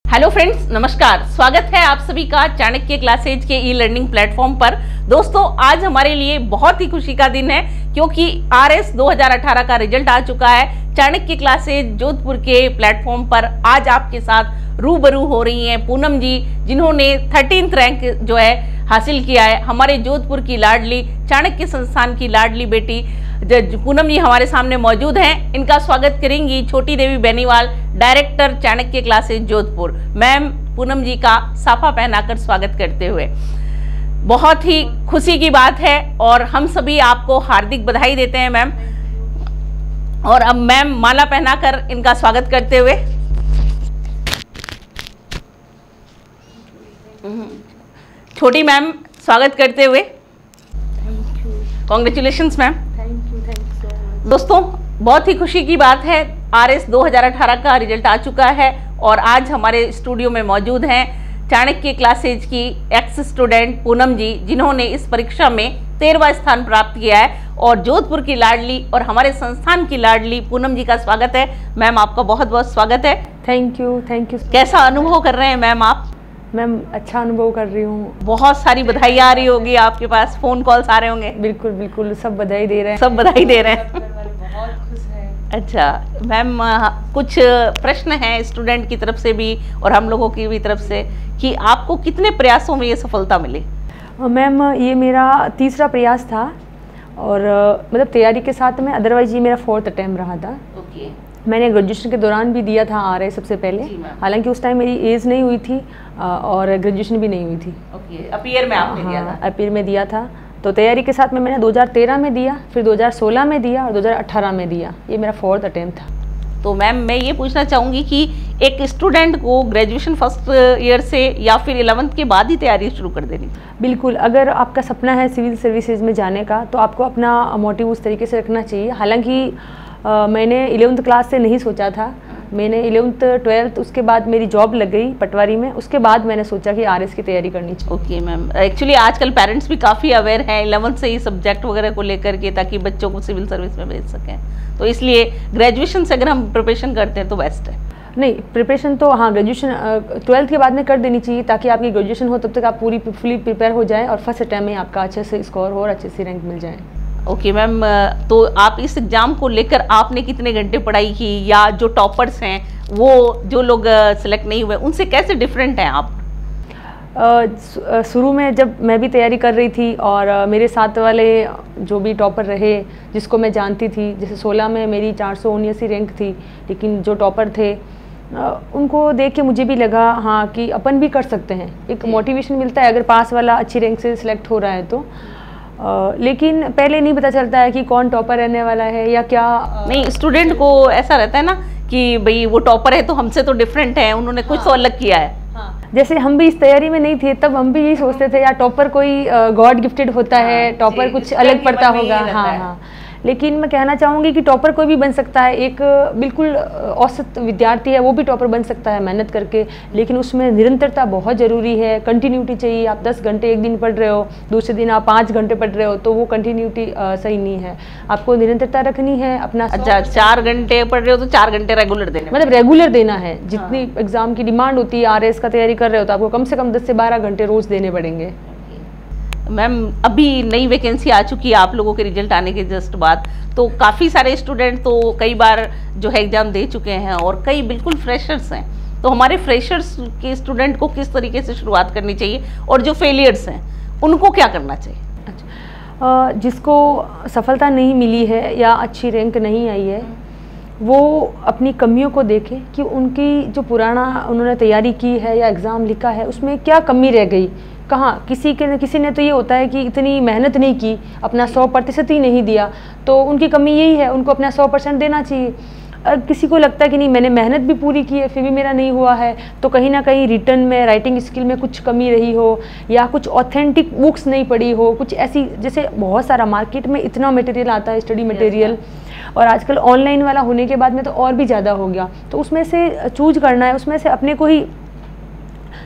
Hello friends, नमस्कार। स्वागत है आप सभी का चाणक्य क्लासेज के ई लर्निंग प्लेटफॉर्म पर। दोस्तों, आज हमारे लिए बहुत ही खुशी का दिन है क्योंकि RS 2018 का रिजल्ट आ चुका है। चाणक्य क्लासेज जोधपुर के प्लेटफॉर्म पर आज आपके साथ रूबरू हो रही हैं पूनम जी, जिन्होंने 13th रैंक जो है हासिल किया है। हमारे जोधपुर की लाडली, चाणक्य संस्थान की लाडली बेटी पूनम जी हमारे सामने मौजूद हैं। इनका स्वागत करेंगी Chhoti Devi Beniwal, director Chanakya classes Jodhpur. Ma'am, Poonam ji का साफा पहनाकर स्वागत करते हुए बहुत ही खुशी की बात है और हम सभी आपको हार्दिक बधाई देते हैं मैम। और अब मैम माला पहनाकर इनका स्वागत करते हुए छोटी मैम स्वागत करते हुए कॉन्ग्रेचुलेशंस मैम। दोस्तों, बहुत ही खुशी की बात है, RS 2018 का रिजल्ट आ चुका है और आज हमारे स्टूडियो में मौजूद हैं चाणक्य क्लासेज की एक्स स्टूडेंट पूनम जी, जिन्होंने इस परीक्षा में 13वां स्थान प्राप्त किया है। और जोधपुर की लाडली और हमारे संस्थान की लाडली पूनम जी का स्वागत है। मैम, आपका बहुत बहुत स्वागत है। Thank you. कैसा अनुभव कर रहे हैं मैम आप? मैम, अच्छा अनुभव कर रही हूँ। बहुत सारी बधाई आ रही होगी आपके पास, फोन कॉल्स आ रहे होंगे। बिल्कुल सब बधाई दे रहे हैं। सब बधाई दे रहे हैं। बहुत खुश हैं। अच्छा मैम, कुछ प्रश्न हैं स्टूडेंट की तरफ से भी और हम लोगों की भी तरफ से कि आपको कितने प्रयासों में ये सफलता मिली? मैम, ये मेरा तीसरा प्रयास था और मतलब तैयारी के साथ में, अदरवाइज ये मेरा 4th अटेम्प्ट रहा था। ओके। मैंने ग्रेजुएशन के दौरान भी दिया था RS सबसे पहले, हालांकि उस टाइम मेरी एज नहीं हुई थी और ग्रेजुएशन भी नहीं हुई थी। ओके, अपीयर में आपने दिया था? अपीयर में दिया था। तो तैयारी के साथ में मैंने 2013 में दिया, फिर 2016 में दिया और 2018 में दिया। ये मेरा 4th अटेम्प्ट था। तो मैम, मैं ये पूछना चाहूँगी कि एक स्टूडेंट को ग्रेजुएशन फर्स्ट ईयर से या फिर 11th के बाद ही तैयारी शुरू कर देनी? बिल्कुल, अगर आपका सपना है सिविल सर्विसेज में जाने का तो आपको अपना मोटिव उस तरीके से रखना चाहिए। हालांकि मैंने 11th क्लास से नहीं सोचा था। मैंने 11th 12th उसके बाद मेरी जॉब लग गई पटवारी में, उसके बाद मैंने सोचा कि RS की तैयारी करनी चाहिए। ओके मैम, एक्चुअली आजकल पेरेंट्स भी काफ़ी अवेयर हैं 11th से ही सब्जेक्ट वगैरह को लेकर के, ताकि बच्चों को सिविल सर्विस में भेज सकें। तो इसलिए ग्रेजुएशन से अगर हम प्रिपरेशन करते हैं तो बेस्ट है। नहीं, प्रिपरेशन तो हाँ, ग्रेजुएशन 12th के बाद में कर देनी चाहिए ताकि आपकी ग्रेजुएशन हो तब तक आप पूरी फुली प्रिपेयर हो जाएँ और फर्स्ट अटैम्प्ट में आपका अच्छे से स्कोर हो और अच्छे से रैंक मिल जाए। ओके मैम, तो आप इस एग्ज़ाम को लेकर आपने कितने घंटे पढ़ाई की, या जो टॉपर्स हैं वो जो लोग सेलेक्ट नहीं हुए उनसे कैसे डिफरेंट हैं आप? शुरू में जब मैं भी तैयारी कर रही थी और मेरे साथ वाले जो भी टॉपर रहे जिसको मैं जानती थी, जैसे 16 में मेरी 479 रैंक थी, लेकिन जो टॉपर थे उनको देख के मुझे भी लगा हाँ कि अपन भी कर सकते हैं। एक मोटिवेशन मिलता है अगर पास वाला अच्छी रैंक से सिलेक्ट हो रहा है तो। लेकिन पहले नहीं पता चलता है कि कौन टॉपर रहने वाला है या क्या। नहीं, स्टूडेंट को ऐसा रहता है ना कि भाई वो टॉपर है तो हमसे तो डिफरेंट है, उन्होंने कुछ तो अलग किया है। जैसे हम भी इस तैयारी में नहीं थे तब हम भी यही सोचते थे यार टॉपर कोई गॉड गिफ्टेड होता है, टॉपर कुछ अलग पढ़ता होगा। हाँ, लेकिन मैं कहना चाहूँगी कि टॉपर कोई भी बन सकता है। एक बिल्कुल औसत विद्यार्थी है वो भी टॉपर बन सकता है मेहनत करके, लेकिन उसमें निरंतरता बहुत ज़रूरी है, कंटिन्यूटी चाहिए। आप 10 घंटे एक दिन पढ़ रहे हो, दूसरे दिन आप 5 घंटे पढ़ रहे हो तो वो कंटिन्यूटी सही नहीं है। आपको निरंतरता रखनी है अपना। अच्छा, 4 घंटे पढ़ रहे हो तो 4 घंटे रेगुलर देना, मतलब रेगुलर देना है। जितनी एग्जाम की डिमांड होती है, RS का तैयारी कर रहे हो तो आपको कम से कम 10 से 12 घंटे रोज़ देने पड़ेंगे। मैम, अभी नई वैकेंसी आ चुकी है आप लोगों के रिजल्ट आने के जस्ट बाद, तो काफ़ी सारे स्टूडेंट तो कई बार जो है एग्ज़ाम दे चुके हैं और कई बिल्कुल फ्रेशर्स हैं। तो हमारे फ्रेशर्स के स्टूडेंट को किस तरीके से शुरुआत करनी चाहिए और जो फेलियर्स हैं उनको क्या करना चाहिए? अच्छा, जिसको सफलता नहीं मिली है या अच्छी रैंक नहीं आई है वो अपनी कमियों को देखे कि उनकी जो पुराना उन्होंने तैयारी की है या एग्ज़ाम लिखा है उसमें क्या कमी रह गई, कहाँ। किसी ने तो ये होता है कि इतनी मेहनत नहीं की, अपना 100% ही नहीं दिया, तो उनकी कमी यही है, उनको अपना 100% देना चाहिए। किसी को लगता है कि नहीं मैंने मेहनत भी पूरी की है फिर भी मेरा नहीं हुआ है, तो कहीं ना कहीं रिटर्न में, राइटिंग स्किल में कुछ कमी रही हो या कुछ ऑथेंटिक बुक्स नहीं पढ़ी हो, कुछ ऐसी। जैसे बहुत सारा मार्केट में इतना मटेरियल आता है, स्टडी मटेरियल, और आजकल ऑनलाइन वाला होने के बाद में तो और भी ज़्यादा हो गया। तो उसमें से चूज करना है, उसमें से अपने को ही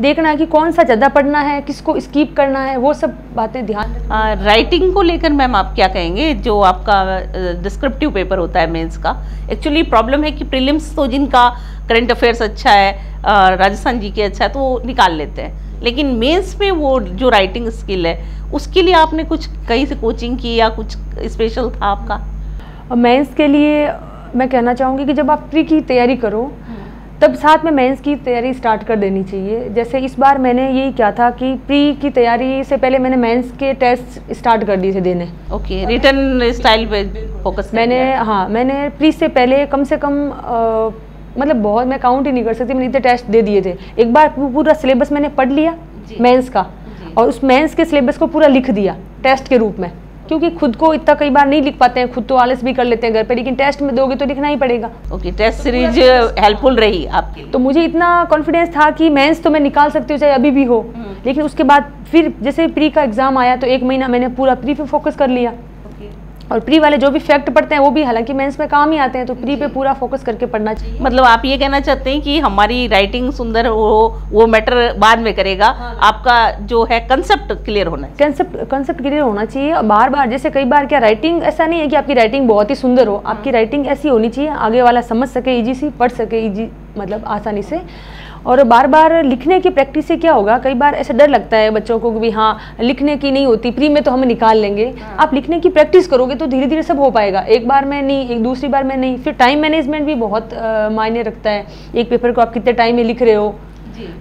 देखना है कि कौन सा ज़्यादा पढ़ना है, किसको स्किप करना है, वो सब बातें ध्यान। राइटिंग को लेकर मैम आप क्या कहेंगे? जो आपका डिस्क्रिप्टिव पेपर होता है मेंस का, एक्चुअली प्रॉब्लम है कि प्रीलिम्स तो जिनका करंट अफेयर्स अच्छा है, राजस्थान जी के अच्छा है तो वो निकाल लेते हैं, लेकिन मेंस में वो जो राइटिंग स्किल है उसके लिए आपने कुछ कहीं से कोचिंग की या कुछ स्पेशल था आपका? मेंस के लिए मैं कहना चाहूँगी कि जब आप प्री की तैयारी करो तब साथ में मेंस की तैयारी स्टार्ट कर देनी चाहिए। जैसे इस बार मैंने यही किया था कि प्री की तैयारी से पहले मैंने मेंस के टेस्ट स्टार्ट कर दिए थे देने। ओके, रिटन स्टाइल पे फोकस मैंने प्री से पहले कम से कम मतलब बहुत मैं काउंट ही नहीं कर सकती, मैंने इतने टेस्ट दे दिए थे। एक बार पूरा सिलेबस मैंने पढ़ लिया मेंस का और उस मेंस के सिलेबस को पूरा लिख दिया टेस्ट के रूप में, क्योंकि खुद को इतना कई बार नहीं लिख पाते हैं, खुद तो आलस भी कर लेते हैं घर पे, लेकिन टेस्ट में दोगे तो लिखना ही पड़ेगा। ओके, टेस्ट सीरीज हेल्पफुल रही आपके लिए? तो मुझे इतना कॉन्फिडेंस था कि मेंस तो मैं निकाल सकती हूँ चाहे अभी भी हो, लेकिन उसके बाद फिर जैसे प्री का एग्जाम आया तो 1 महीना मैंने पूरा प्री पे फोकस कर लिया। और प्री वाले जो भी फैक्ट पढ़ते हैं वो भी हालांकि मेंस में काम ही आते हैं, तो प्री पे पूरा फोकस करके पढ़ना चाहिए। मतलब आप ये कहना चाहते हैं कि हमारी राइटिंग सुंदर हो वो मैटर बाद में करेगा, आपका जो है कंसेप्ट क्लियर होना चाहिए। कंसेप्ट क्लियर होना चाहिए। बार बार जैसे कई बार क्या राइटिंग ऐसा नहीं है कि आपकी राइटिंग बहुत ही सुंदर हो, आपकी राइटिंग ऐसी होनी चाहिए आगे वाला समझ सके, इजी सी पढ़ सके, इजी मतलब आसानी से। और बार बार लिखने की प्रैक्टिस से क्या होगा, कई बार ऐसा डर लगता है बच्चों को कि भी हाँ लिखने की नहीं होती, प्री में तो हम निकाल लेंगे। आप लिखने की प्रैक्टिस करोगे तो धीरे धीरे सब हो पाएगा, एक बार में नहीं, एक दूसरी बार में नहीं। फिर टाइम मैनेजमेंट भी बहुत मायने रखता है, एक पेपर को आप कितने टाइम में लिख रहे हो,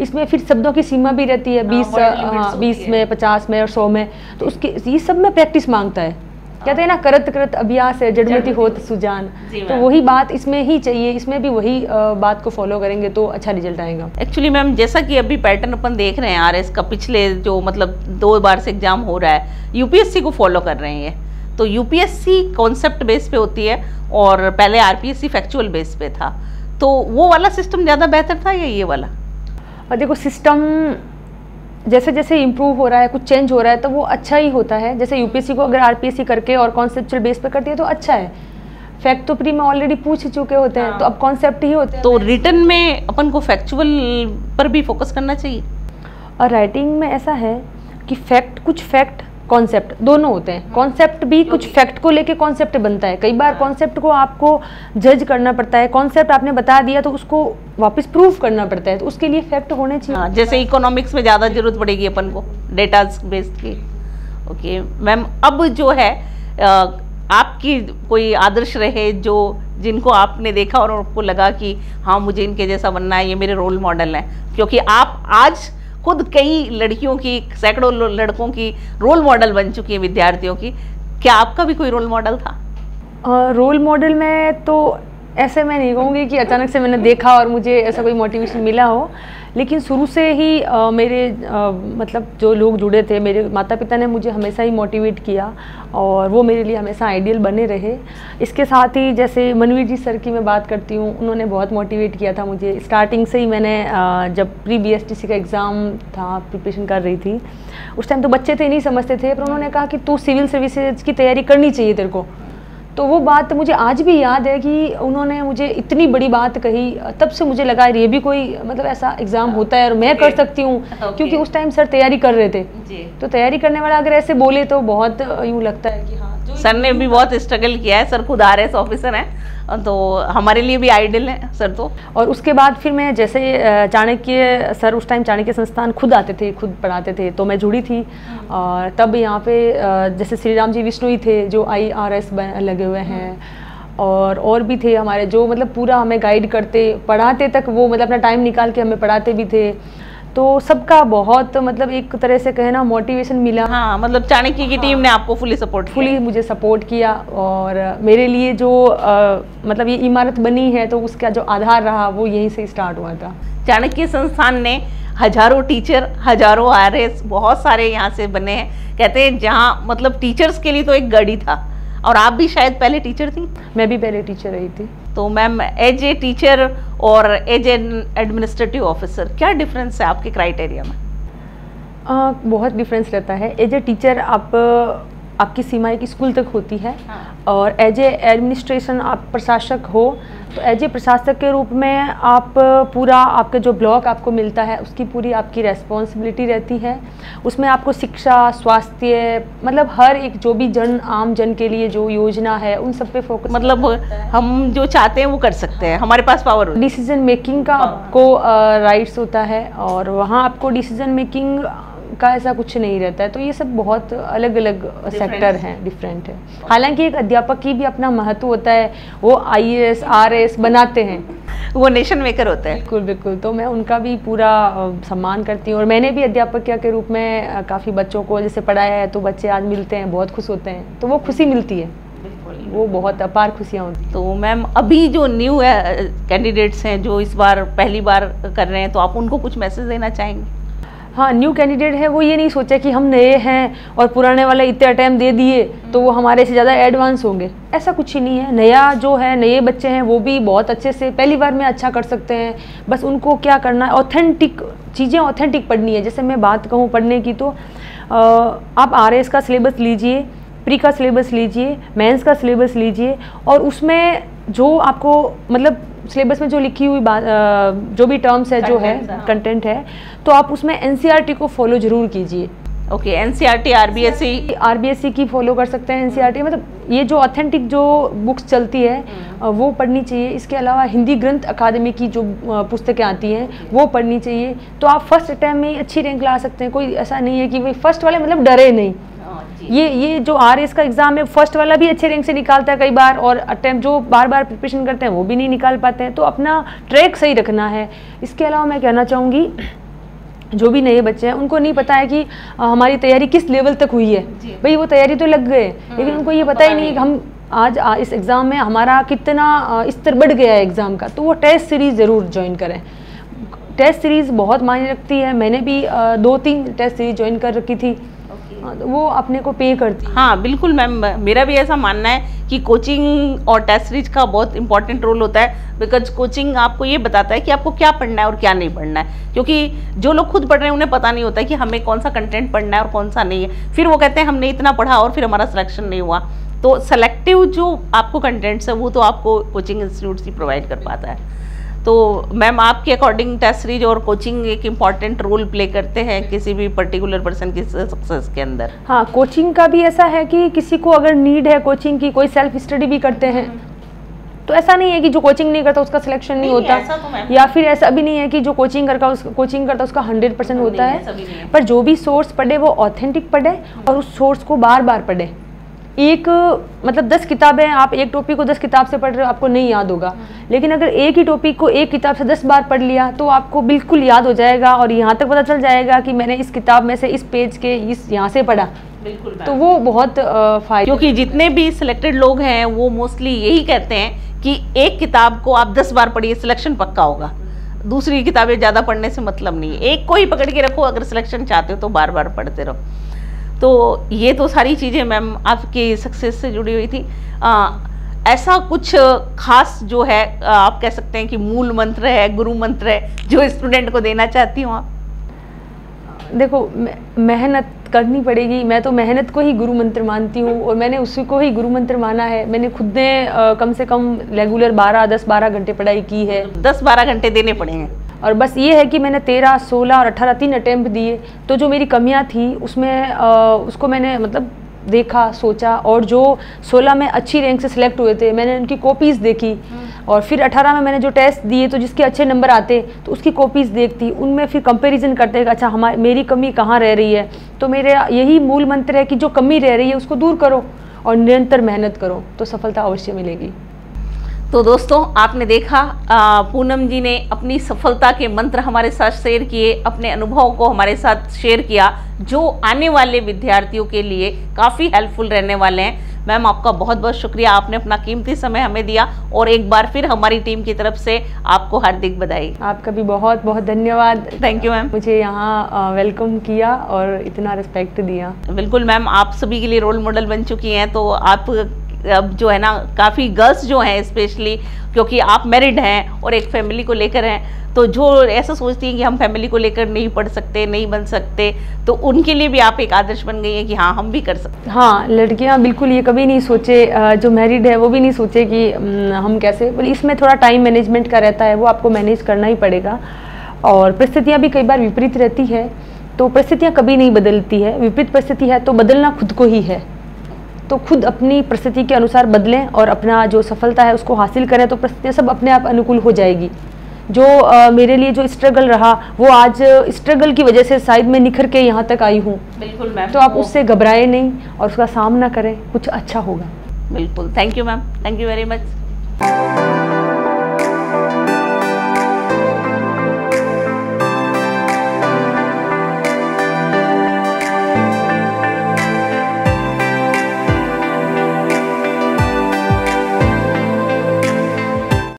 इसमें फिर शब्दों की सीमा भी रहती है 20 में, 50 में और 100 में, तो उसके ये सब में प्रैक्टिस मांगता है। कहते हैं ना करत करत अभ्यास है जड़मति होत सुजान, तो वही बात इसमें ही चाहिए, इसमें भी वही बात को फॉलो करेंगे तो अच्छा रिजल्ट आएगा। एक्चुअली मैम जैसा कि अभी पैटर्न अपन देख रहे हैं आरएस का, पिछले जो मतलब 2 बार से एग्जाम हो रहा है यूपीएससी को फॉलो कर रहे हैं, तो यूपीएससी कॉन्सेप्ट बेस पे होती है और पहले आरपीएससी फैक्चुअल बेस पे था, तो वो वाला सिस्टम ज़्यादा बेहतर था या ये वाला? और देखो सिस्टम जैसे जैसे इम्प्रूव हो रहा है, कुछ चेंज हो रहा है तो वो अच्छा ही होता है। जैसे यूपीएससी को अगर आरपीएससी करके और कॉन्सेप्चुअल बेस पे करती है तो अच्छा है। फैक्ट तो प्री में ऑलरेडी पूछ चुके होते हैं, तो अब कॉन्सेप्ट ही होते हैं। तो रिटन में अपन को फैक्चुअल पर भी फोकस करना चाहिए। और राइटिंग में ऐसा है कि कुछ फैक्ट कॉन्सेप्ट दोनों होते हैं। कॉन्सेप्ट भी कुछ फैक्ट को लेके कॉन्सेप्ट बनता है, कई बार कॉन्सेप्ट को आपको जज करना पड़ता है। कॉन्सेप्ट आपने बता दिया तो उसको वापस प्रूफ करना पड़ता है, तो उसके लिए फैक्ट होने चाहिए। जैसे इकोनॉमिक्स में ज़्यादा जरूरत पड़ेगी अपन को डेटा बेस्ड की। ओके मैम, अब जो है आपकी कोई आदर्श रहे जो जिनको आपने देखा और आपको लगा कि हाँ मुझे इनके जैसा बनना है, ये मेरे रोल मॉडल हैं, क्योंकि आप आज खुद कई लड़कियों की, सैकड़ों लड़कों की रोल मॉडल बन चुकी है, विद्यार्थियों की। क्या आपका भी कोई रोल मॉडल था? रोल मॉडल में तो ऐसे मैं नहीं कहूँगी कि अचानक से मैंने देखा और मुझे ऐसा कोई मोटिवेशन मिला हो, लेकिन शुरू से ही मेरे मतलब जो लोग जुड़े थे, मेरे माता पिता ने मुझे हमेशा ही मोटिवेट किया और वो मेरे लिए हमेशा आइडियल बने रहे। इसके साथ ही जैसे मनवीर जी सर की मैं बात करती हूँ, उन्होंने बहुत मोटिवेट किया था मुझे। स्टार्टिंग से ही मैंने जब प्री बीएसटीसी का एग्ज़ाम था, प्रिपरेशन कर रही थी, उस टाइम तो बच्चे थे नहीं समझते थे, पर उन्होंने कहा कि तू सिविल सर्विसेज की तैयारी करनी चाहिए तेरे को। तो वो बात मुझे आज भी याद है कि उन्होंने मुझे इतनी बड़ी बात कही, तब से मुझे लगा ये भी कोई मतलब ऐसा एग्ज़ाम होता है और मैं कर सकती हूँ, क्योंकि उस टाइम सर तैयारी कर रहे थे। तो तैयारी करने वाला अगर ऐसे बोले तो बहुत यूँ लगता है कि हाँ, सर ने भी बहुत स्ट्रगल किया है। सर खुद आरएस ऑफिसर हैं, तो हमारे लिए भी आइडियल है सर तो। और उसके बाद फिर मैं जैसे चाणक्य सर, उस टाइम चाणक्य संस्थान खुद आते थे, खुद पढ़ाते थे, तो मैं जुड़ी थी। और तब यहाँ पे जैसे श्री राम जी विष्णुई थे जो IRS लगे हुए हैं, और भी थे हमारे जो मतलब पूरा हमें गाइड करते, पढ़ाते तक वो मतलब अपना टाइम निकाल के हमें पढ़ाते भी थे। तो सबका बहुत मतलब एक तरह से कहे ना मोटिवेशन मिला। हाँ, मतलब चाणक्य की टीम ने आपको फुली मुझे सपोर्ट किया, और मेरे लिए जो मतलब ये इमारत बनी है तो उसका जो आधार रहा वो यहीं से स्टार्ट हुआ था। चाणक्य संस्थान ने हजारों टीचर, हजारों आरएस, बहुत सारे यहाँ से बने हैं। कहते हैं जहाँ मतलब टीचर्स के लिए तो एक गढ़ ही था, और आप भी शायद पहले टीचर थी। मैं भी पहले टीचर रही थी। तो मैम एज ए टीचर और एज एन एडमिनिस्ट्रेटिव ऑफिसर क्या डिफरेंस है आपके क्राइटेरिया में? बहुत डिफरेंस रहता है। एज ए टीचर आपकी सीमा एक स्कूल तक होती है, और एज ए एडमिनिस्ट्रेशन आप प्रशासक हो तो एज ए प्रशासक के रूप में आप पूरा आपके जो ब्लॉक आपको मिलता है उसकी पूरी आपकी रेस्पॉन्सिबिलिटी रहती है। उसमें आपको शिक्षा, स्वास्थ्य, मतलब हर एक जो भी आम जन के लिए जो योजना है उन सब पे फोकस, मतलब हम जो चाहते हैं वो कर सकते हैं, हमारे पास पावर। डिसीजन मेकिंग का आपको राइट्स होता है और वहाँ आपको डिसीजन मेकिंग का ऐसा कुछ नहीं रहता है। तो ये सब बहुत अलग अलग सेक्टर हैं, डिफरेंट है। हालांकि एक अध्यापक की भी अपना महत्व होता है, वो IAS RS बनाते हैं, वो नेशन मेकर होते हैं। बिल्कुल बिल्कुल। तो मैं उनका भी पूरा सम्मान करती हूँ और मैंने भी अध्यापक के रूप में काफ़ी बच्चों को जैसे पढ़ाया है, तो बच्चे आज मिलते हैं, बहुत खुश होते हैं, तो वो खुशी मिलती है, वो बहुत अपार खुशियाँ होती हैं। तो मैम अभी जो न्यू कैंडिडेट्स हैं जो इस बार पहली बार कर रहे हैं, तो आप उनको कुछ मैसेज देना चाहेंगे? हाँ, न्यू कैंडिडेट है वो ये नहीं सोचा कि हम नए हैं और पुराने वाले इतने अटैम्प्ट दे दिए तो वो हमारे से ज़्यादा एडवांस होंगे, ऐसा कुछ ही नहीं है। नया जो है, नए बच्चे हैं वो भी बहुत अच्छे से पहली बार में अच्छा कर सकते हैं। बस उनको क्या करना है, ऑथेंटिक चीज़ें ऑथेंटिक पढ़नी है। जैसे मैं बात कहूँ पढ़ने की, तो आप RS का सिलेबस लीजिए, प्री का सिलेबस लीजिए, मेंस का सिलेबस लीजिए और उसमें जो आपको मतलब सिलेबस में जो लिखी हुई बात, जो भी टर्म्स है, जो है कंटेंट है, तो आप उसमें NCERT को फॉलो जरूर कीजिए। ओके, NCERT RBSE की फॉलो कर सकते हैं। NCERT मतलब ये जो ऑथेंटिक जो बुक्स चलती है वो पढ़नी चाहिए। इसके अलावा हिंदी ग्रंथ अकादमी की जो पुस्तकें आती हैं वो पढ़नी चाहिए। तो आप फर्स्ट अटैम्प्ट में अच्छी रैंक ला सकते हैं। कोई ऐसा नहीं है कि भाई फर्स्ट वाले मतलब डरे नहीं। ये जो RS का एग्जाम है, फर्स्ट वाला भी अच्छे रैंक से निकालता है कई बार, और अटेम्प्ट जो बार बार प्रिपरेशन करते हैं वो भी नहीं निकाल पाते हैं। तो अपना ट्रैक सही रखना है। इसके अलावा मैं कहना चाहूँगी, जो भी नए बच्चे हैं उनको नहीं पता है कि हमारी तैयारी किस लेवल तक हुई है। भाई वो तैयारी तो लग गए, लेकिन उनको ये पता ही नहीं कि हम आज इस एग्ज़ाम में हमारा कितना स्तर बढ़ गया है एग्ज़ाम का। तो वो टेस्ट सीरीज़ ज़रूर ज्वाइन करें। टेस्ट सीरीज़ बहुत मायने रखती है। मैंने भी 2-3 टेस्ट सीरीज ज्वाइन कर रखी थी, तो वो अपने को पे करती है। हाँ बिल्कुल मैम, मेरा भी ऐसा मानना है कि कोचिंग और टेस्ट सीरीज का बहुत इंपॉर्टेंट रोल होता है। बिकॉज कोचिंग आपको ये बताता है कि आपको क्या पढ़ना है और क्या नहीं पढ़ना है, क्योंकि जो लोग खुद पढ़ रहे हैं उन्हें पता नहीं होता कि हमें कौन सा कंटेंट पढ़ना है और कौन सा नहीं है। फिर वो कहते हैं हमने इतना पढ़ा और फिर हमारा सिलेक्शन नहीं हुआ। तो सेलेक्टिव जो आपको कंटेंट्स है वो तो आपको कोचिंग इंस्टीट्यूट ही प्रोवाइड कर पाता है। तो मैम आपके अकॉर्डिंग टेस्ट सीरीज और कोचिंग एक इम्पॉर्टेंट रोल प्ले करते हैं किसी भी पर्टिकुलर पर्सन की सक्सेस के अंदर? हाँ, कोचिंग का भी ऐसा है कि किसी को अगर नीड है कोचिंग की, कोई सेल्फ स्टडी भी करते हैं, तो ऐसा नहीं है कि जो कोचिंग नहीं करता उसका सिलेक्शन नहीं होता, या फिर ऐसा भी नहीं है कि जो कोचिंग करता उसका 100% होता है। पर जो भी सोर्स पढ़े वो ऑथेंटिक पढ़े और उस सोर्स को बार बार पढ़े। एक मतलब 10 किताबें आप एक टॉपिक को 10 किताब से पढ़ रहे हो, आपको नहीं याद होगा। लेकिन अगर एक ही टॉपिक को एक किताब से 10 बार पढ़ लिया तो आपको बिल्कुल याद हो जाएगा और यहाँ तक पता चल जाएगा कि मैंने इस किताब में से इस पेज के इस यहाँ से पढ़ा। बिल्कुल, तो वो बहुत फायदा। क्योंकि जितने भी सिलेक्टेड लोग हैं वो मोस्टली यही कहते हैं कि एक किताब को आप 10 बार पढ़िए, सिलेक्शन पक्का होगा। दूसरी किताबें ज़्यादा पढ़ने से मतलब नहीं है, एक को ही पकड़ के रखो, अगर सिलेक्शन चाहते हो तो बार बार पढ़ते रहो। तो ये तो सारी चीज़ें मैम आपकी सक्सेस से जुड़ी हुई थी। ऐसा कुछ खास जो है आप कह सकते हैं कि मूल मंत्र है, गुरु मंत्र है, जो स्टूडेंट को देना चाहती हूँ आप? देखो, मेहनत करनी पड़ेगी। मैं तो मेहनत को ही गुरु मंत्र मानती हूँ और मैंने उसी को ही गुरु मंत्र माना है। मैंने खुद ने कम से कम रेगुलर 10-12 घंटे पढ़ाई की है। 10-12 घंटे देने पड़ेंगे। और बस ये है कि मैंने 13, 16 और 18 3 अटैम्प्ट दिए। तो जो मेरी कमियां थी उसमें उसको मैंने मतलब देखा, सोचा, और जो 16 में अच्छी रैंक से सिलेक्ट हुए थे मैंने उनकी कॉपीज़ देखी, और फिर 18 में मैंने जो टेस्ट दिए तो जिसके अच्छे नंबर आते तो उसकी कॉपीज़ देखती, उनमें फिर कंपैरिजन करते कि अच्छा मेरी कमी कहाँ रह रही है। तो मेरा यही मूल मंत्र है कि जो कमी रह रही है उसको दूर करो और निरंतर मेहनत करो तो सफलता अवश्य मिलेगी। तो दोस्तों, आपने देखा पूनम जी ने अपनी सफलता के मंत्र हमारे साथ शेयर किए, अपने अनुभव को हमारे साथ शेयर किया, जो आने वाले विद्यार्थियों के लिए काफ़ी हेल्पफुल रहने वाले हैं। मैम आपका बहुत बहुत शुक्रिया, आपने अपना कीमती समय हमें दिया, और एक बार फिर हमारी टीम की तरफ से आपको हार्दिक बधाई। आपका भी बहुत बहुत धन्यवाद। थैंक यू मैम, मुझे यहाँ वेलकम किया और इतना रिस्पेक्ट दिया। बिल्कुल मैम, आप सभी के लिए रोल मॉडल बन चुकी हैं, तो आप अब जो है ना काफ़ी गर्ल्स जो हैं स्पेशली, क्योंकि आप मैरिड हैं और एक फैमिली को लेकर हैं, तो जो ऐसा सोचती हैं कि हम फैमिली को लेकर नहीं पढ़ सकते, नहीं बन सकते, तो उनके लिए भी आप एक आदर्श बन गई हैं कि हाँ हम भी कर सकते हैं। हाँ, लड़कियां बिल्कुल ये कभी नहीं सोचे, जो मैरिड है वो भी नहीं सोचे कि हम कैसे, इसमें थोड़ा टाइम मैनेजमेंट का रहता है, वो आपको मैनेज करना ही पड़ेगा। और परिस्थितियाँ भी कई बार विपरीत रहती है, तो परिस्थितियाँ कभी नहीं बदलती है, विपरीत परिस्थिति है तो बदलना खुद को ही है। तो खुद अपनी परिस्थिति के अनुसार बदलें और अपना जो सफलता है उसको हासिल करें, तो परिस्थितियाँ सब अपने आप अनुकूल हो जाएगी। जो मेरे लिए जो स्ट्रगल रहा, वो आज स्ट्रगल की वजह से शायद मैं निखर के यहाँ तक आई हूँ। बिल्कुल मैम, तो आप उससे घबराए नहीं और उसका सामना करें, कुछ अच्छा होगा। बिल्कुल। Thank you ma'am, thank you very much.